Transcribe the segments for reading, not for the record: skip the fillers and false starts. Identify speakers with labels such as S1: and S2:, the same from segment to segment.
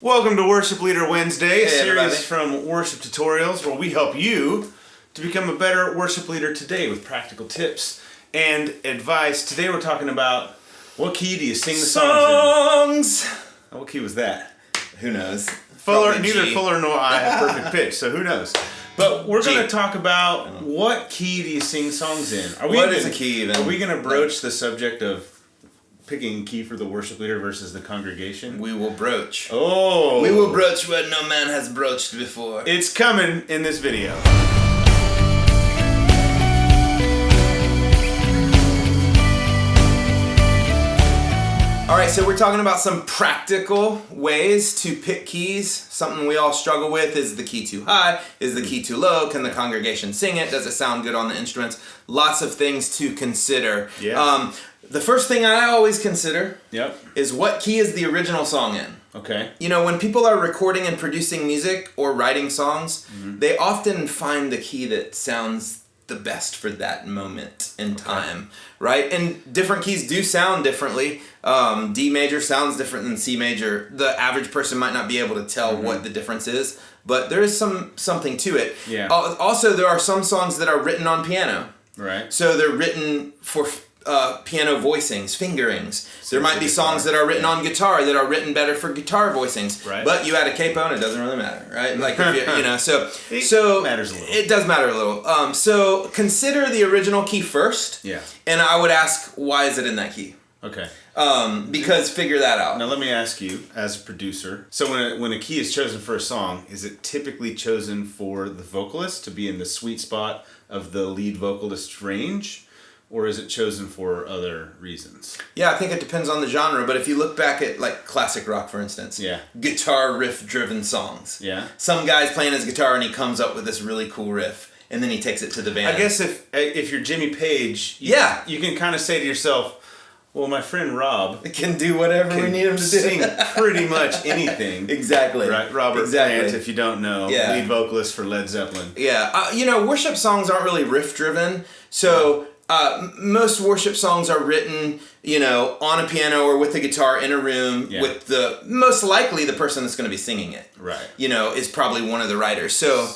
S1: Welcome to Worship Leader Wednesday, a series
S2: everybody.
S1: from Worship Tutorials where we help you to become a better worship leader today with practical tips and advice. Today we're talking about what key do you sing the songs in? Oh, what key was that?
S2: Who knows?
S1: Neither Fuller nor I have perfect pitch, so who knows? But we're going to talk about what key do you sing songs in?
S2: What is a key even?
S1: Are we going to broach the subject of picking key for the worship leader versus the congregation?
S2: We will broach.
S1: Oh!
S2: We will broach what no man has broached before.
S1: It's coming in this video.
S2: Alright, so we're talking about some practical ways to pick keys. Something we all struggle with. Is the key too high? Is the key too low? Can the congregation sing it? Does it sound good on the instruments? Lots of things to consider.
S1: Yeah.
S2: The first thing I always consider
S1: Yep.
S2: is what key is the original song in?
S1: Okay.
S2: You know, when people are recording and producing music or writing songs, they often find the key that sounds the best for that moment in time, right? And different keys do sound differently. D major sounds different than C major. The average person might not be able to tell what the difference is, but there is something to it.
S1: Yeah.
S2: Also, there are some songs that are written on piano.
S1: Right.
S2: So they're written for piano voicings, fingerings. There might be songs that are written on guitar that are written better for guitar voicings.
S1: Right.
S2: But you add a capo and it doesn't really matter, right? Like if you know, so
S1: It matters a little.
S2: It does matter a little. So consider the original key first.
S1: Yeah.
S2: And I would ask, why is it in that key?
S1: Okay.
S2: Because figure that out.
S1: Now let me ask you, as a producer, so when a key is chosen for a song, is it typically chosen for the vocalist to be in the sweet spot of the lead vocalist's range? Or is it chosen for other reasons?
S2: Yeah, I think it depends on the genre, but if you look back at like classic rock, for instance, guitar riff-driven songs.
S1: Yeah.
S2: Some guy's playing his guitar and he comes up with this really cool riff, and then he takes it to the band.
S1: I guess if you're Jimmy Page, you can kind of say to yourself, well, my friend Rob
S2: can do whatever we need him to do.
S1: Sing pretty much anything.
S2: Exactly.
S1: Right, Robert Plant, if you don't know, lead vocalist for Led Zeppelin.
S2: Yeah, worship songs aren't really riff-driven, so most worship songs are written, on a piano or with a guitar in a room with most likely the person that's going to be singing it.
S1: Right.
S2: Is probably one of the writers. So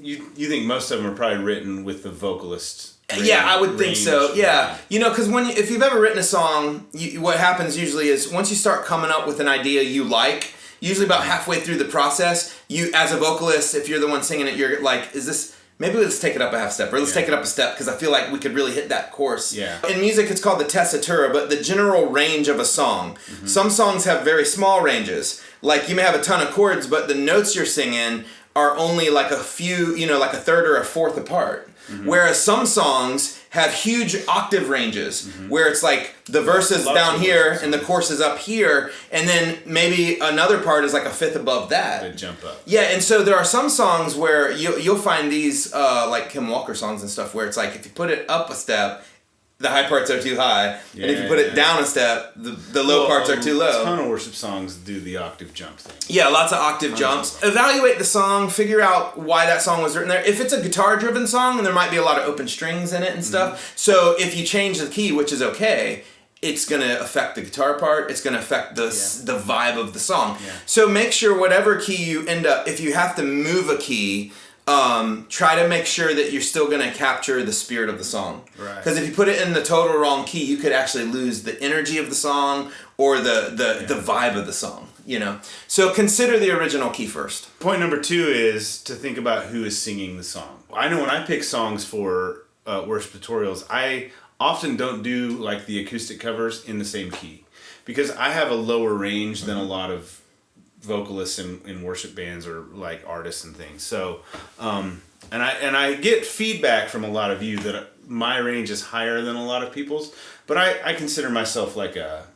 S1: you think most of them are probably written with the vocalist?
S2: I would think so. Yeah. Because if you've ever written a song, what happens usually is once you start coming up with an idea you like, usually about halfway through the process, you as a vocalist, if you're the one singing it, you're like, is this... Maybe let's take it up a half step, or let's take it up a step, because I feel like we could really hit that chorus.
S1: Yeah.
S2: In music, it's called the tessitura, but the general range of a song. Some songs have very small ranges. Like, you may have a ton of chords, but the notes you're singing are only like a few, like a third or a fourth apart. Whereas some songs have huge octave ranges, where it's like the verse is down here and the chorus is up here, and then maybe another part is like a fifth above that.
S1: They jump up.
S2: Yeah, and so there are some songs where you'll find these, like Kim Walker songs and stuff, where it's like if you put it up a step, the high parts are too high, and if you put it down a step, the low parts are too low.
S1: A ton of worship songs do the octave jump thing.
S2: Yeah, lots of octave jumps. Evaluate the song, figure out why that song was written there. If it's a guitar-driven song, then there might be a lot of open strings in it and stuff. So if you change the key, which is okay, it's going to affect the guitar part. It's going to affect the vibe of the song. Yeah. So make sure whatever key you end up, if you have to move a key, try to make sure that you're still going to capture the spirit of the song.
S1: Right.
S2: Because if you put it in the total wrong key, you could actually lose the energy of the song or the vibe of the song. So consider the original key first.
S1: Point number 2 is to think about who is singing the song. I know when I pick songs for worship tutorials, I often don't do like the acoustic covers in the same key because I have a lower range than a lot of vocalists in worship bands or like artists and things. So, and I get feedback from a lot of you that my range is higher than a lot of people's, but I consider myself like a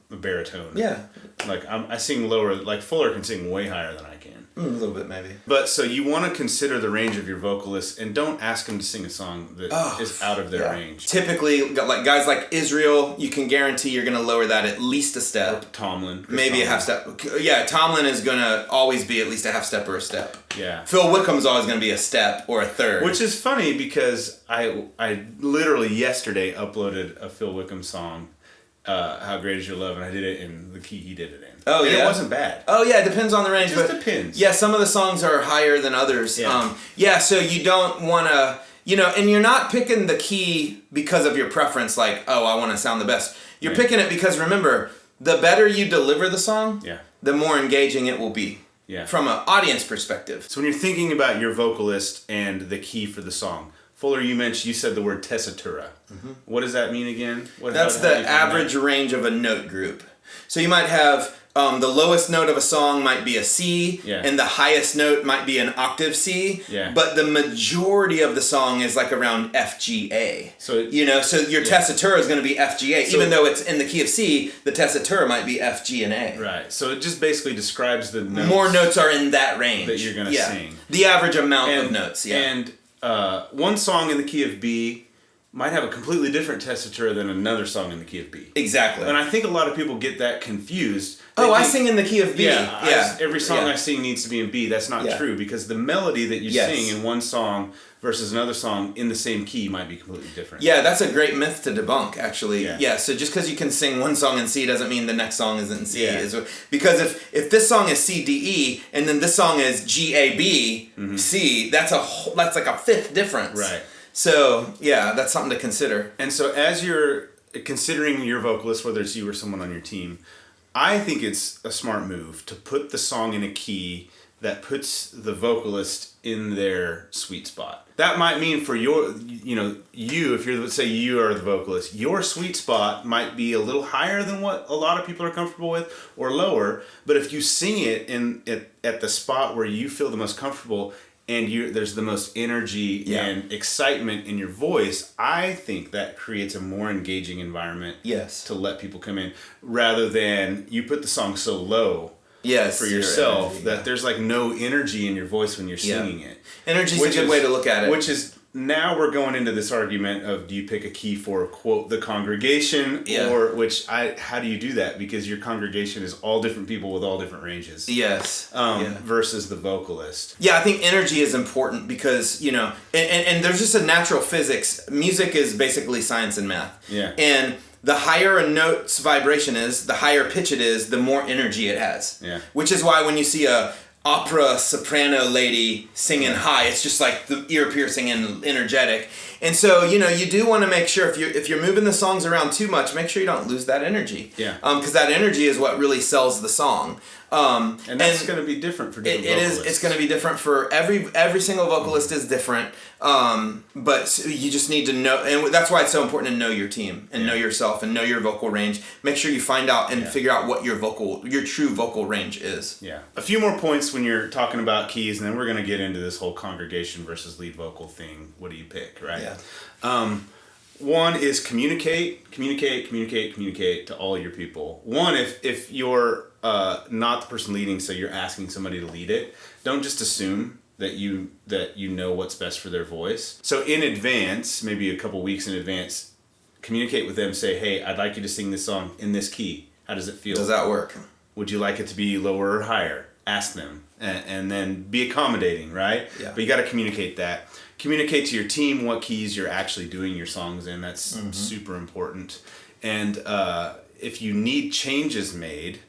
S1: baritone.
S2: Yeah.
S1: Like I sing lower, like Fuller can sing way higher than I can.
S2: A little bit maybe.
S1: But so you want to consider the range of your vocalist and don't ask them to sing a song that is out of their range.
S2: Typically, like guys like Israel, you can guarantee you're going to lower that at least a step.
S1: Tomlin.
S2: Maybe a half step. Yeah, Tomlin is going to always be at least a half step or a step.
S1: Yeah.
S2: Phil Wickham's always going to be a step or a third.
S1: Which is funny because I literally yesterday uploaded a Phil Wickham song How Great Is Your Love, and I did it in the key he did it in.
S2: Oh,
S1: and
S2: yeah?
S1: it wasn't bad.
S2: Oh, yeah, it depends on the range.
S1: It just depends.
S2: Yeah, some of the songs are higher than others.
S1: Yeah.
S2: So you don't want to, and you're not picking the key because of your preference, like, oh, I want to sound the best. You're picking it because, remember, the better you deliver the song, the more engaging it will be. Yeah. From an audience perspective.
S1: So when you're thinking about your vocalist and the key for the song, Fuller, you said the word tessitura. Mm-hmm. What does that mean again?
S2: That's the average range of a note group. So you might have the lowest note of a song might be a C, and the highest note might be an octave C. Yeah. But the majority of the song is like around F, G, A. So so your tessitura is going to be F, G, A. So, even though it's in the key of C, the tessitura might be F, G, and A.
S1: Right. So it just basically describes the notes.
S2: More notes are in that range
S1: that you're going to sing.
S2: The average amount of notes. Yeah.
S1: And one song in the key of B might have a completely different tessitura than another song in the key of B.
S2: Exactly.
S1: And I think a lot of people get that confused.
S2: I sing in the key of B.
S1: Every song I sing needs to be in B. That's not true, because the melody that you sing in one song versus another song in the same key might be completely different.
S2: Yeah, that's a great myth to debunk, actually. Yeah, so just because you can sing one song in C doesn't mean the next song isn't in C. Yeah. Because if this song is C, D, E, and then this song is G, A, B, C, that's like a fifth difference.
S1: Right.
S2: So, yeah, that's something to consider.
S1: And so as you're considering your vocalist, whether it's you or someone on your team, I think it's a smart move to put the song in a key that puts the vocalist in their sweet spot. That might mean for your, if you're, let's say you are the vocalist, your sweet spot might be a little higher than what a lot of people are comfortable with, or lower, but if you sing it at the spot where you feel the most comfortable, and there's the most energy and excitement in your voice, I think that creates a more engaging environment to let people come in, rather than you put the song so low for yourself that there's like no energy in your voice when you're singing it.
S2: Energy is a good way to look at it.
S1: Which is, now we're going into this argument of, do you pick a key for, quote, the congregation, or how do you do that? Because your congregation is all different people with all different ranges.
S2: Yes.
S1: Versus the vocalist.
S2: Yeah, I think energy is important because, and there's just a natural physics. Music is basically science and math. Yeah. And the higher a note's vibration is, the higher pitch it is, the more energy it has. Yeah. Which is why when you see a opera soprano lady singing high, it's just like the ear piercing and energetic. And so you do want to make sure if you're moving the songs around too much, make sure you don't lose that energy. Yeah. Because that energy is what really sells the song.
S1: And that's going to be different for different vocalists.
S2: It's going to be different for every single vocalist is different. But you just need to know, and that's why it's so important to know your team and know yourself and know your vocal range. Make sure you find out and figure out what your true vocal range is.
S1: Yeah. A few more points when you're talking about keys, and then we're going to get into this whole congregation versus lead vocal thing. What do you pick, right? Yeah. One is communicate to all your people. One, if you're not the person leading, so you're asking somebody to lead it, don't just assume that you know what's best for their voice. So in advance, maybe a couple weeks in advance, communicate with them. Say, hey, I'd like you to sing this song in this key. How does it feel?
S2: Does that work?
S1: Would you like it to be lower or higher? Ask them, and then be accommodating, right? Yeah. But you got to communicate that. Communicate to your team what keys you're actually doing your songs in. That's super important. And if you need changes made,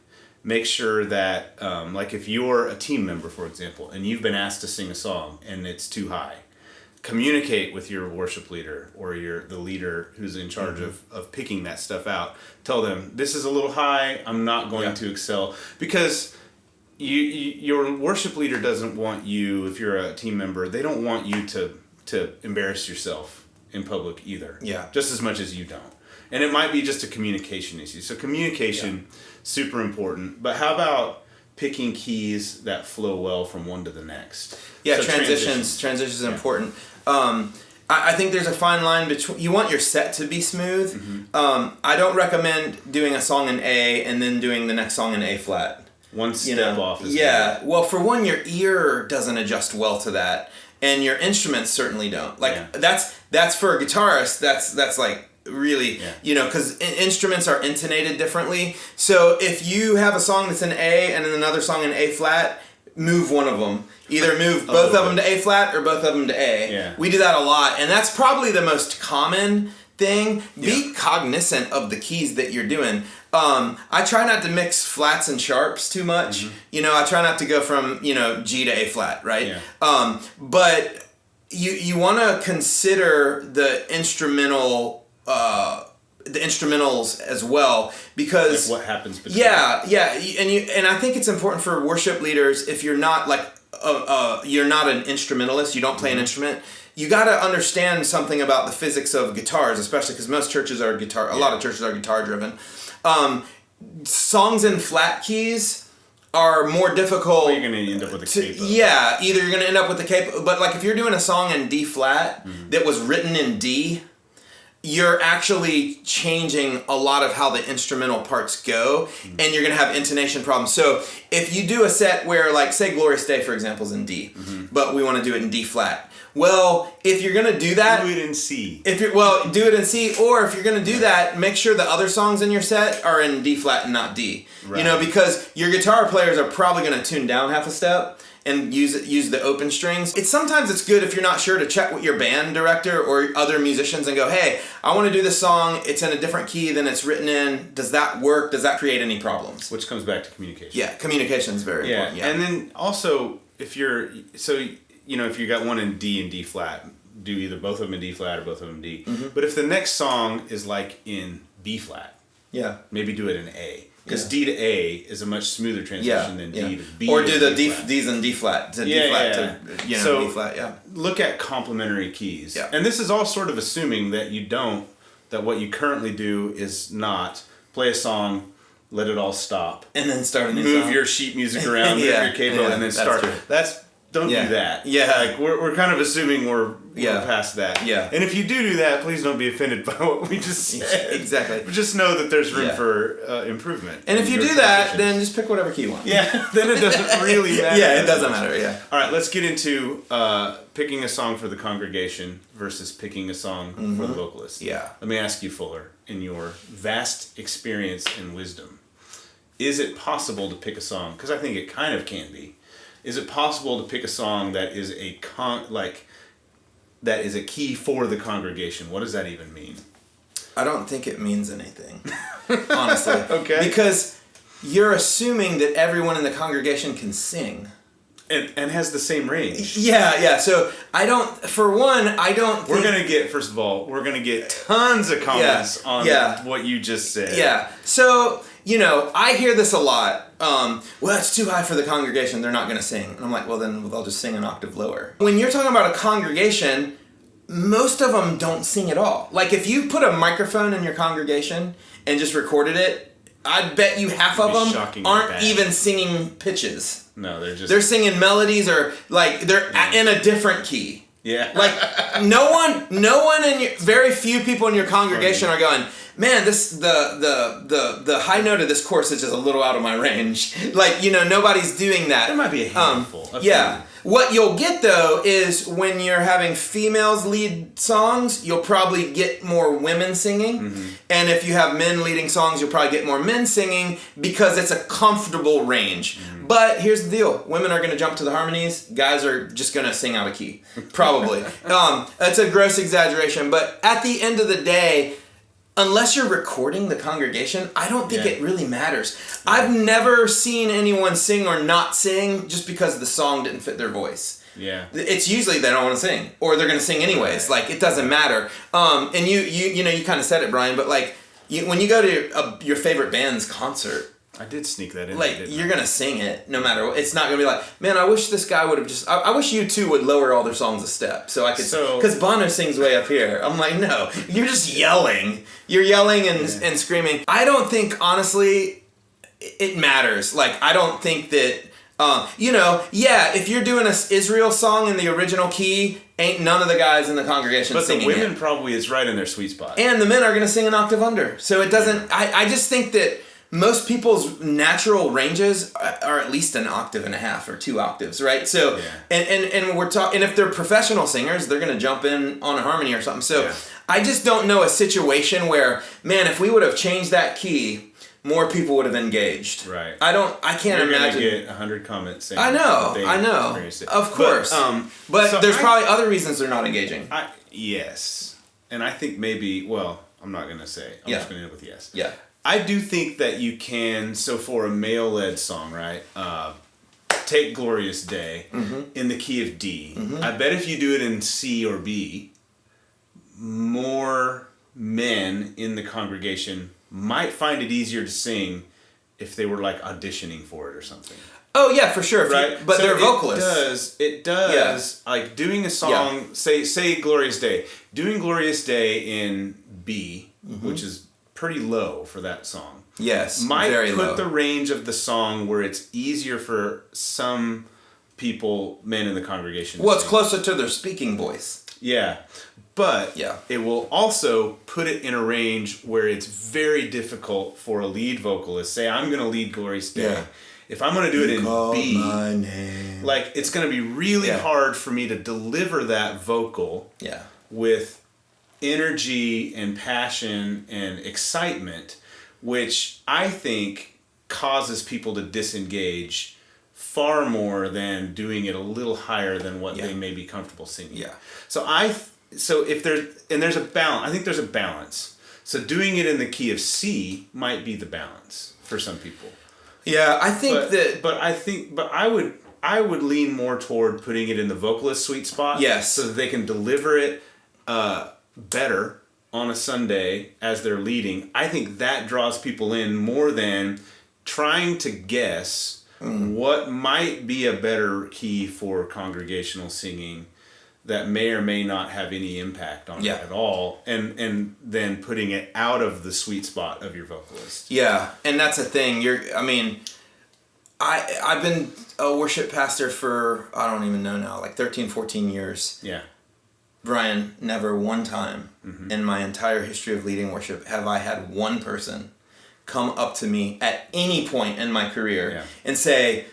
S1: make sure that, like if you're a team member, for example, and you've been asked to sing a song and it's too high, communicate with your worship leader or the leader who's in charge of picking that stuff out. Tell them, this is a little high, I'm not going to excel. Because your worship leader doesn't want you, if you're a team member, they don't want you to embarrass yourself in public either. Yeah. Just as much as you don't. And it might be just a communication issue. So communication, super important. But how about picking keys that flow well from one to the next?
S2: Yeah, so transitions is important. I think there's a fine line between, you want your set to be smooth. I don't recommend doing a song in A and then doing the next song in A flat.
S1: One step off is
S2: good. Well, for one, your ear doesn't adjust well to that, and your instruments certainly don't. Like that's for a guitarist. That's like really, because instruments are intonated differently. So if you have a song that's in A and then another song in A flat, move one of them. Either move both of them to A flat or both of them to A. Yeah. We do that a lot, and that's probably the most common thing. Be cognizant of the keys that you're doing. I try not to mix flats and sharps too much. I try not to go from, G to A flat, right?
S1: Yeah.
S2: But you want to consider the instrumentals as well, because
S1: like what happens between
S2: and I think it's important for worship leaders, if you're not like you're not an instrumentalist, you don't play an instrument, you got to understand something about the physics of guitars, especially because most churches are a lot of churches are guitar driven. Songs in flat keys are more difficult.
S1: Well, you're going to end up with a capo.
S2: Yeah, either you're going to end up with a capo, but like if you're doing a song in D flat that was written in D, you're actually changing a lot of how the instrumental parts go, and you're going to have intonation problems. So if you do a set where, like, say Glorious Day, for example, is in D, but we want to do it in D flat. Well, if you're going to do that...
S1: Do it in C.
S2: Do it in C, or if you're going to do that, make sure the other songs in your set are in D flat and not D.
S1: Right.
S2: Because your guitar players are probably going to tune down half a step and use the open strings. Sometimes it's good if you're not sure to check with your band director or other musicians and go, hey, I want to do this song, it's in a different key than it's written in. Does that work? Does that create any problems?
S1: Which comes back to communication.
S2: Yeah, communication is very important. Yeah.
S1: And then also, if you got one in D and D flat, do either both of them in D flat or both of them in D. But if the next song is like in B flat, maybe do it in A. Because D to A is a much smoother transition than D to B.
S2: Or do the D's in D flat to D flat to
S1: so
S2: B flat,
S1: look at complementary keys.
S2: Yeah.
S1: And this is all sort of assuming that that what you currently do is not play a song, let it all stop.
S2: And then start a new
S1: song.
S2: Move
S1: your sheet music around, move your capo, and then start. Don't do that.
S2: Yeah.
S1: Like, we're kind of assuming we're past that.
S2: Yeah.
S1: And if you do that, please don't be offended by what we just said.
S2: Exactly.
S1: But just know that there's room for improvement.
S2: And if you do that, then just pick whatever key you want.
S1: Yeah. Then it doesn't really matter.
S2: Yeah, it doesn't matter, yeah.
S1: All right, let's get into picking a song for the congregation versus picking a song for the vocalist.
S2: Yeah.
S1: Let me ask you, Fuller, in your vast experience and wisdom, is it possible to pick a song? Because I think it kind of can be. Is it possible to pick a song that is that is a key for the congregation? What does that even mean?
S2: I don't think it means anything, honestly.
S1: Okay.
S2: Because you're assuming that everyone in the congregation can sing.
S1: And has the same range.
S2: Yeah. So I don't think...
S1: We're going to get, first of all, tons of comments on what you just said.
S2: Yeah. So, I hear this a lot. Well, it's too high for the congregation. They're not going to sing. And I'm like, well, then they'll just sing an octave lower. When you're talking about a congregation, most of them don't sing at all. Like, if you put a microphone in your congregation and just recorded it, I bet you half of them aren't even singing pitches.
S1: No,
S2: they're singing melodies, or like they're in a different key.
S1: Yeah.
S2: Like no one very few people in your congregation are going, man, the high note of this chorus is just a little out of my range. Like, nobody's doing that.
S1: There might be a handful.
S2: Yeah. What you'll get, though, is when you're having females lead songs, you'll probably get more women singing. And if you have men leading songs, you'll probably get more men singing, because it's a comfortable range. But here's the deal. Women are going to jump to the harmonies. Guys are just going to sing out of key. Probably. That's a gross exaggeration. But at the end of the day, unless you're recording the congregation, I don't think it really matters. I've never seen anyone sing or not sing just because the song didn't fit their voice.
S1: Yeah.
S2: It's usually they don't want to sing, or they're going to sing anyways. Like, it doesn't matter. And you kind of said it, Brian, but like, when you go to your favorite band's concert,
S1: I did sneak that in.
S2: Like, you're going to sing it no matter what. It's not going to be like, man, I wish this guy would have just... I wish you two would lower all their songs a step so I could... Because Bono sings way up here. I'm like, no, you're just yelling. You're yelling and screaming. I don't think, honestly, it matters. Like, I don't think that... if you're doing an Israel song in the original key, ain't none of the guys in the congregation singing it.
S1: But the women probably is right in their sweet spot.
S2: And the men are going to sing an octave under. So it doesn't... I just think that... most people's natural ranges are at least an octave and a half or 2 octaves, right? So, and we're talking, and if they're professional singers, they're going to jump in on a harmony or something. So, I just don't know a situation where, man, if we would have changed that key, more people would have engaged.
S1: Right.
S2: I can't imagine.
S1: You're going to get 100 comments saying
S2: I know. Of course. But there's probably other reasons they're not engaging.
S1: Yes. and I think maybe, well, I'm not going to say. I'm just going to end with yes.
S2: Yeah.
S1: I do think that you can, so for a male-led song, right, take Glorious Day in the key of D. I bet if you do it in C or B, more men in the congregation might find it easier to sing if they were like auditioning for it or something.
S2: Oh yeah, for sure.
S1: Right,
S2: but so they're vocalists.
S1: It does. Yeah. Like doing a song, say Glorious Day. Doing Glorious Day in B, which is pretty low for that song.
S2: Yes,
S1: might
S2: very
S1: put
S2: low.
S1: the range of the song where it's easier for some people, men in the congregation.
S2: Well, it's closer to their speaking voice.
S1: Yeah. But it will also put it in a range where it's very difficult for a lead vocalist. Say, I'm going to lead Glorious Day. Yeah. If I'm going to do it in B,
S2: my name.
S1: Like, it's going to be really hard for me to deliver that vocal with energy and passion and excitement, which I think causes people to disengage far more than doing it a little higher than what they may be comfortable singing. Yeah. So if there's a balance, I think there's a balance. So doing it in the key of C might be the balance for some people.
S2: Yeah, I think
S1: I would lean more toward putting it in the vocalist sweet spot.
S2: Yes.
S1: So that they can deliver it better on a Sunday as they're leading. I think that draws people in more than trying to guess what might be a better key for congregational singing that may or may not have any impact on it at all, and then putting it out of the sweet spot of your vocalist.
S2: Yeah, and that's the thing. I've been a worship pastor for, I don't even know now, like 13, 14 years. Yeah. Brian, never one time in my entire history of leading worship have I had one person come up to me at any point in my career and say,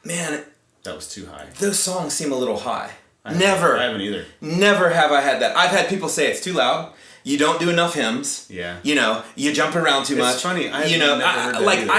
S2: man,
S1: that was too high.
S2: Those songs seem a little high.
S1: I haven't either.
S2: Never have I had that. I've had people say it's too loud. You don't do enough hymns. Yeah. You know, you jump around too much.
S1: It's funny. I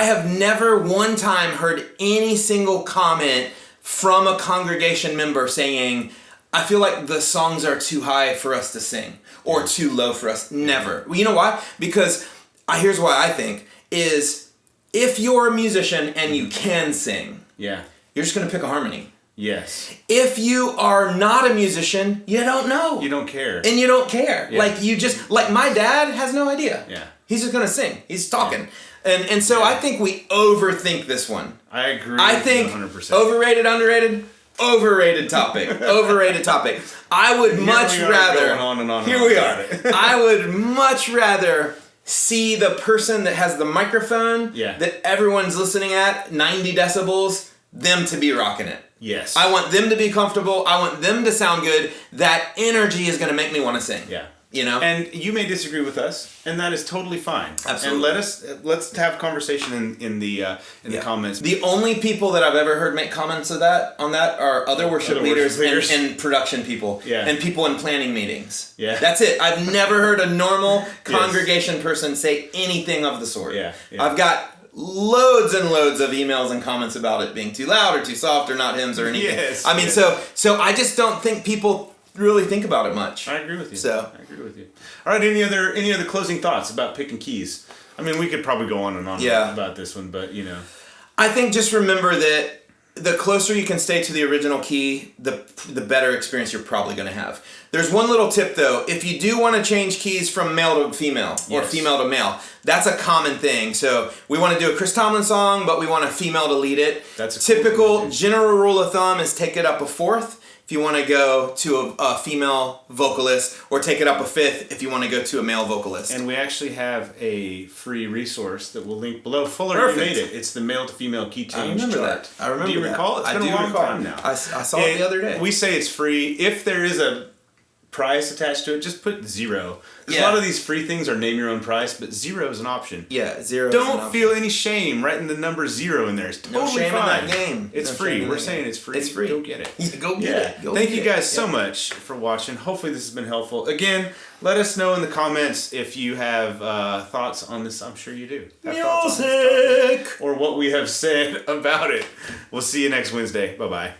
S2: have never one time heard any single comment from a congregation member saying, I feel like the songs are too high for us to sing or too low for us. Never. You know why? Because here's why I think is if you're a musician and you can sing, you're just going to pick a harmony.
S1: Yes.
S2: If you are not a musician, you don't know.
S1: You don't care.
S2: And you don't care. Yeah. Like you just, like my dad has no idea.
S1: Yeah.
S2: He's just going to sing. He's talking. Yeah. And so I think we overthink this one.
S1: I agree.
S2: I think 100%. Overrated, underrated, overrated topic. Overrated topic. I would much rather.
S1: Going on and on
S2: here we are. I would much rather see the person that has the microphone that everyone's listening at, 90 decibels, them to be rocking it.
S1: Yes.
S2: I want them to be comfortable. I want them to sound good. That energy is going to make me want to sing.
S1: Yeah.
S2: You know?
S1: And you may disagree with us, and that is totally fine.
S2: Absolutely.
S1: And let's have conversation in the comments.
S2: The only people that I've ever heard make comments on that are other worship leaders. And production people. Yeah. And people in planning meetings. Yeah. That's it. I've never heard a normal congregation person say anything of the sort.
S1: Yeah.
S2: I've got loads and loads of emails and comments about it being too loud or too soft or not hymns or anything.
S1: Yes.
S2: I mean, so I just don't think people really think about it much.
S1: I agree with you. I agree with you. All right, any other closing thoughts about picking keys? I mean, we could probably go on and on about this one, but you know.
S2: I think just remember that the closer you can stay to the original key, the better experience you're probably going to have. There's one little tip though. If you do want to change keys from male to female or female to male, that's a common thing. So we want to do a Chris Tomlin song, but we want a female to lead it.
S1: That's a
S2: typical general rule of thumb is take it up a fourth if you want to go to a female vocalist, or take it up a fifth if you want to go to a male vocalist.
S1: And we actually have a free resource that we'll link below. Fuller, you made it. It's the male to female key change chart.
S2: I remember that.
S1: Do you recall? It's been a long time now.
S2: I saw it the other day.
S1: We say it's free. If there is a price attached to it, just put 0. A lot of these free things are name your own price, but 0 is an option.
S2: Yeah, 0.
S1: Don't feel any shame writing the number 0 in there. It's totally
S2: no shame
S1: fine.
S2: in that game.
S1: It's free. We're saying it's free.
S2: It's free.
S1: Go get it.
S2: Go get it.
S1: Thank you guys so much for watching. Hopefully this has been helpful. Again, let us know in the comments if you have thoughts on this. I'm sure you do.
S2: Music!
S1: Or what we have said about it. We'll see you next Wednesday. Bye-bye.